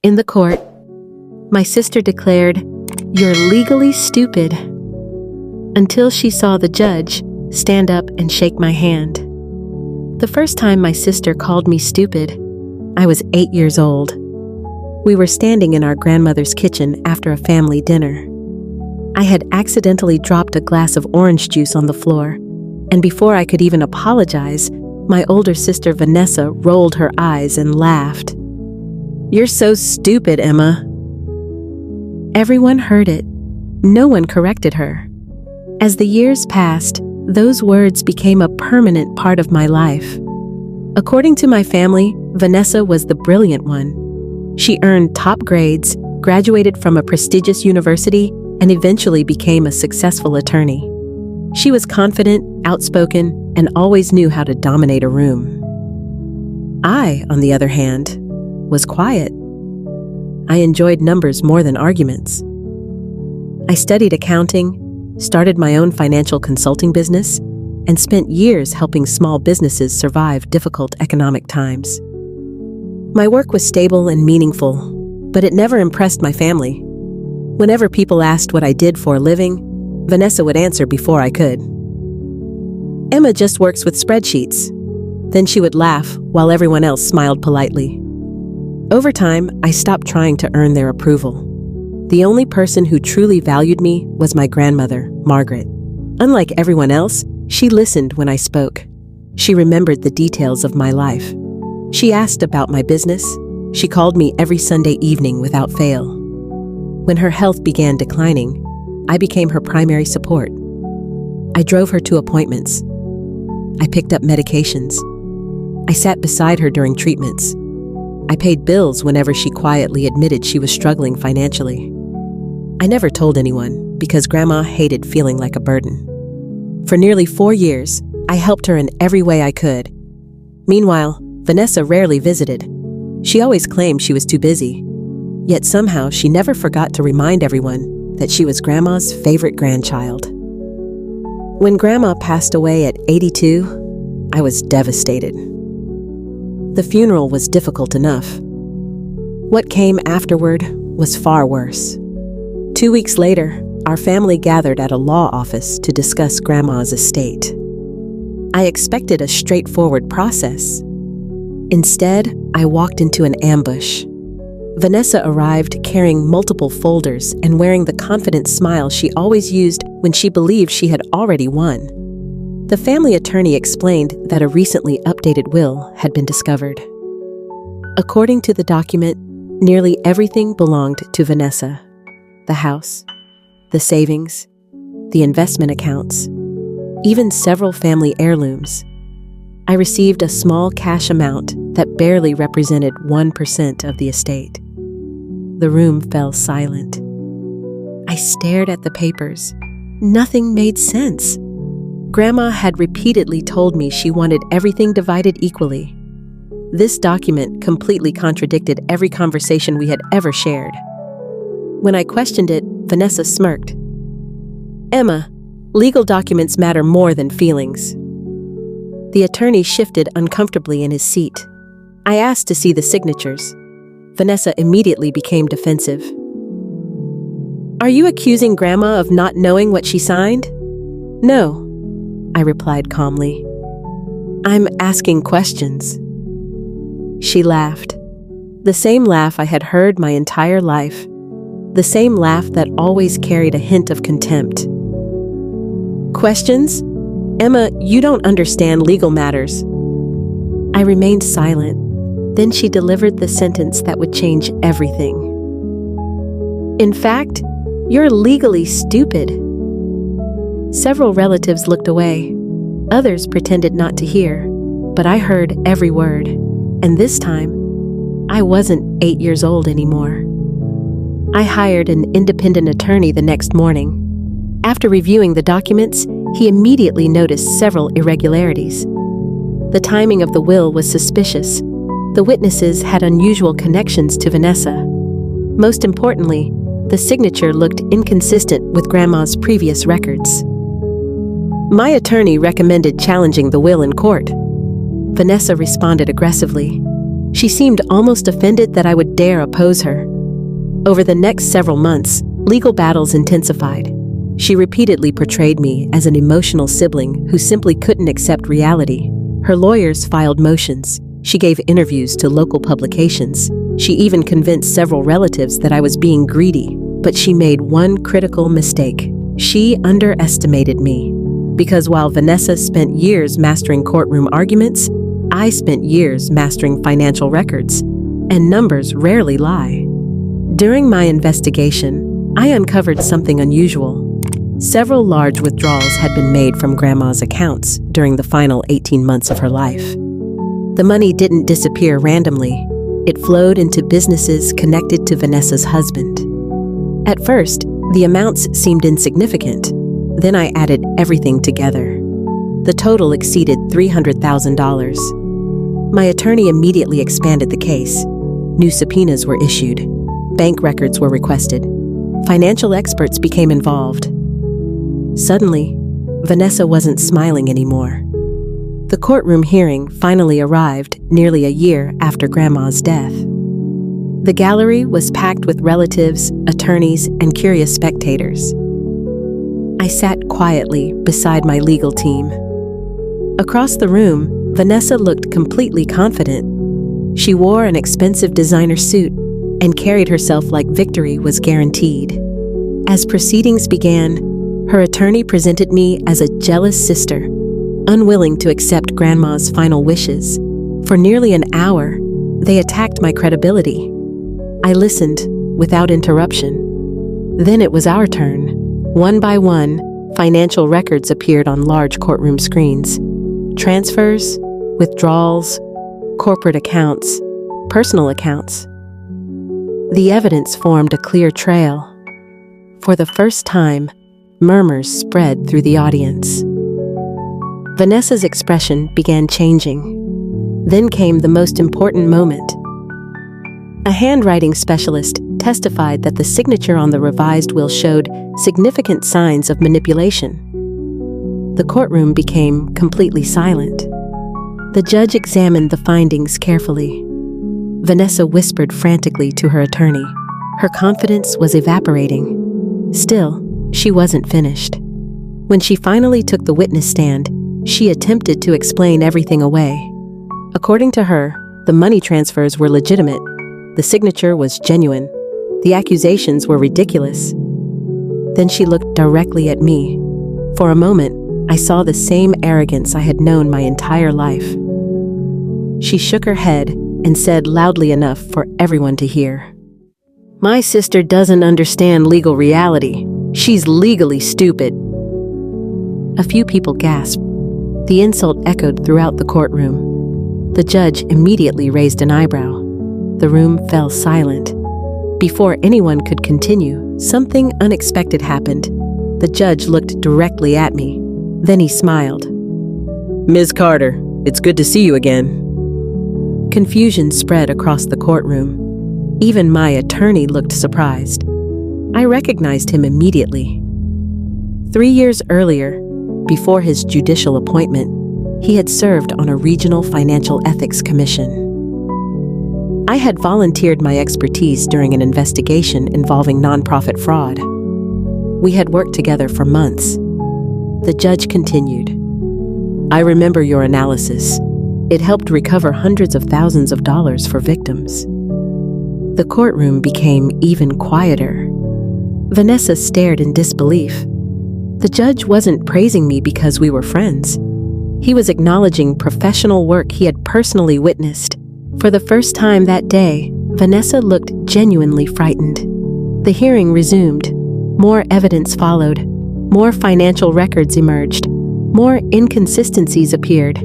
In the court, my sister declared, "You're legally stupid," until she saw the judge stand up and shake my hand. The first time my sister called me stupid, I was 8 years old. We were standing in our grandmother's kitchen after a family dinner. I had accidentally dropped a glass of orange juice on the floor, and before I could even apologize, my older sister Vanessa rolled her eyes and laughed. "You're so stupid, Emma." Everyone heard it. No one corrected her. As the years passed, those words became a permanent part of my life. According to my family, Vanessa was the brilliant one. She earned top grades, graduated from a prestigious university, and eventually became a successful attorney. She was confident, outspoken, and always knew how to dominate a room. I, on the other hand, was quiet. I enjoyed numbers more than arguments. I studied accounting, started my own financial consulting business, and spent years helping small businesses survive difficult economic times. My work was stable and meaningful, but it never impressed my family. Whenever people asked what I did for a living, Vanessa would answer before I could. "Emma just works with spreadsheets." Then she would laugh while everyone else smiled politely. Over time, I stopped trying to earn their approval. The only person who truly valued me was my grandmother, Margaret. Unlike everyone else, she listened when I spoke. She remembered the details of my life. She asked about my business. She called me every Sunday evening without fail. When her health began declining, I became her primary support. I drove her to appointments. I picked up medications. I sat beside her during treatments. I paid bills whenever she quietly admitted she was struggling financially. I never told anyone because Grandma hated feeling like a burden. For nearly 4 years, I helped her in every way I could. Meanwhile, Vanessa rarely visited. She always claimed she was too busy. Yet somehow she never forgot to remind everyone that she was Grandma's favorite grandchild. When Grandma passed away at 82, I was devastated. The funeral was difficult enough. What came afterward was far worse. 2 weeks later, our family gathered at a law office to discuss Grandma's estate. I expected a straightforward process. Instead, I walked into an ambush. Vanessa arrived carrying multiple folders and wearing the confident smile she always used when she believed she had already won. The family attorney explained that a recently updated will had been discovered. According to the document, nearly everything belonged to Vanessa. The house, the savings, the investment accounts, even several family heirlooms. I received a small cash amount that barely represented 1% of the estate. The room fell silent. I stared at the papers. Nothing made sense. Grandma had repeatedly told me she wanted everything divided equally. This document completely contradicted every conversation we had ever shared. When I questioned it, Vanessa smirked. "Emma, legal documents matter more than feelings." The attorney shifted uncomfortably in his seat. I asked to see the signatures. Vanessa immediately became defensive. "Are you accusing Grandma of not knowing what she signed?" "No," I replied calmly. "I'm asking questions." She laughed. The same laugh I had heard my entire life. The same laugh that always carried a hint of contempt. "Questions? Emma, you don't understand legal matters." I remained silent. Then she delivered the sentence that would change everything. "In fact, you're legally stupid." Several relatives looked away. Others pretended not to hear, but I heard every word. And this time, I wasn't 8 years old anymore. I hired an independent attorney the next morning. After reviewing the documents, he immediately noticed several irregularities. The timing of the will was suspicious. The witnesses had unusual connections to Vanessa. Most importantly, the signature looked inconsistent with Grandma's previous records. My attorney recommended challenging the will in court. Vanessa responded aggressively. She seemed almost offended that I would dare oppose her. Over the next several months, legal battles intensified. She repeatedly portrayed me as an emotional sibling who simply couldn't accept reality. Her lawyers filed motions. She gave interviews to local publications. She even convinced several relatives that I was being greedy. But she made one critical mistake. She underestimated me. Because while Vanessa spent years mastering courtroom arguments, I spent years mastering financial records. And numbers rarely lie. During my investigation, I uncovered something unusual. Several large withdrawals had been made from Grandma's accounts during the final 18 months of her life. The money didn't disappear randomly. It flowed into businesses connected to Vanessa's husband. At first, the amounts seemed insignificant. Then I added everything together. The total exceeded $300,000. My attorney immediately expanded the case. New subpoenas were issued. Bank records were requested. Financial experts became involved. Suddenly, Vanessa wasn't smiling anymore. The courtroom hearing finally arrived nearly a year after Grandma's death. The gallery was packed with relatives, attorneys, and curious spectators. I sat quietly beside my legal team. Across the room, Vanessa looked completely confident. She wore an expensive designer suit and carried herself like victory was guaranteed. As proceedings began, her attorney presented me as a jealous sister, unwilling to accept Grandma's final wishes. For nearly an hour, they attacked my credibility. I listened without interruption. Then it was our turn. One by one, financial records appeared on large courtroom screens. Transfers, withdrawals, corporate accounts, personal accounts. The evidence formed a clear trail. For the first time, murmurs spread through the audience. Vanessa's expression began changing. Then came the most important moment. A handwriting specialist testified that the signature on the revised will showed significant signs of manipulation. The courtroom became completely silent. The judge examined the findings carefully. Vanessa whispered frantically to her attorney. Her confidence was evaporating. Still, she wasn't finished. When she finally took the witness stand, she attempted to explain everything away. According to her, the money transfers were legitimate. The signature was genuine. The accusations were ridiculous. Then she looked directly at me. For a moment, I saw the same arrogance I had known my entire life. She shook her head and said loudly enough for everyone to hear, "My sister doesn't understand legal reality. She's legally stupid." A few people gasped. The insult echoed throughout the courtroom. The judge immediately raised an eyebrow. The room fell silent. Before anyone could continue, something unexpected happened. The judge looked directly at me. Then he smiled. "Ms. Carter, it's good to see you again." Confusion spread across the courtroom. Even my attorney looked surprised. I recognized him immediately. 3 years earlier, before his judicial appointment, he had served on a regional financial ethics commission. I had volunteered my expertise during an investigation involving nonprofit fraud. We had worked together for months. The judge continued, "I remember your analysis. It helped recover hundreds of thousands of dollars for victims." The courtroom became even quieter. Vanessa stared in disbelief. The judge wasn't praising me because we were friends. He was acknowledging professional work he had personally witnessed. For the first time that day, Vanessa looked genuinely frightened. The hearing resumed. More evidence followed. More financial records emerged. More inconsistencies appeared.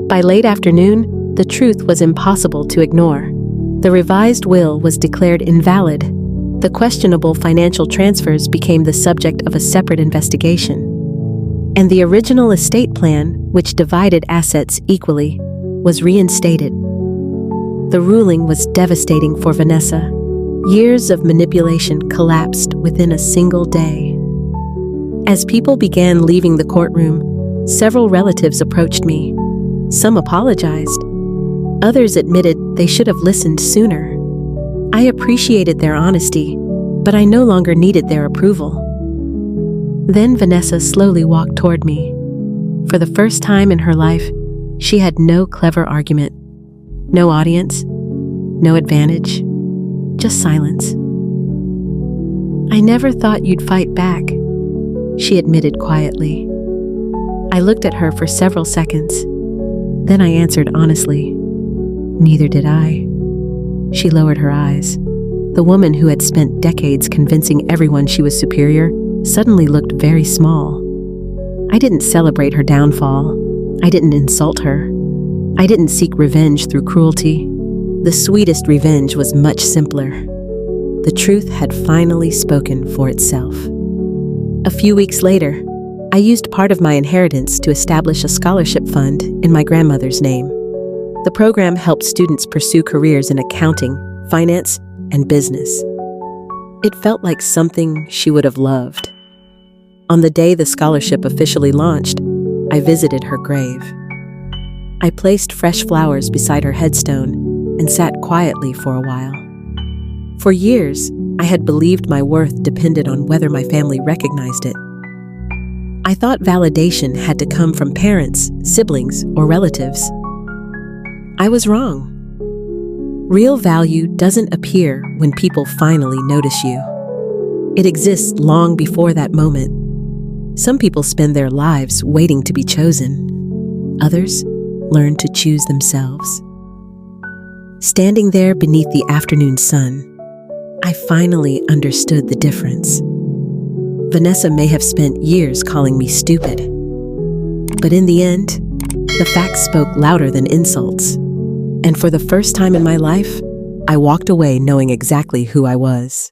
By late afternoon, the truth was impossible to ignore. The revised will was declared invalid. The questionable financial transfers became the subject of a separate investigation. And the original estate plan, which divided assets equally, was reinstated. The ruling was devastating for Vanessa. Years of manipulation collapsed within a single day. As people began leaving the courtroom, several relatives approached me. Some apologized. Others admitted they should have listened sooner. I appreciated their honesty, but I no longer needed their approval. Then Vanessa slowly walked toward me. For the first time in her life, she had no clever argument, no audience, no advantage, just silence. "I never thought you'd fight back," she admitted quietly. I looked at her for several seconds. Then I answered honestly, "Neither did I." She lowered her eyes. The woman who had spent decades convincing everyone she was superior suddenly looked very small. I didn't celebrate her downfall. I didn't insult her. I didn't seek revenge through cruelty. The sweetest revenge was much simpler. The truth had finally spoken for itself. A few weeks later, I used part of my inheritance to establish a scholarship fund in my grandmother's name. The program helped students pursue careers in accounting, finance, and business. It felt like something she would have loved. On the day the scholarship officially launched, I visited her grave. I placed fresh flowers beside her headstone and sat quietly for a while. For years, I had believed my worth depended on whether my family recognized it. I thought validation had to come from parents, siblings, or relatives. I was wrong. Real value doesn't appear when people finally notice you. It exists long before that moment. Some people spend their lives waiting to be chosen. Others learn to choose themselves. Standing there beneath the afternoon sun, I finally understood the difference. Vanessa may have spent years calling me stupid, but in the end, the facts spoke louder than insults. And for the first time in my life, I walked away knowing exactly who I was.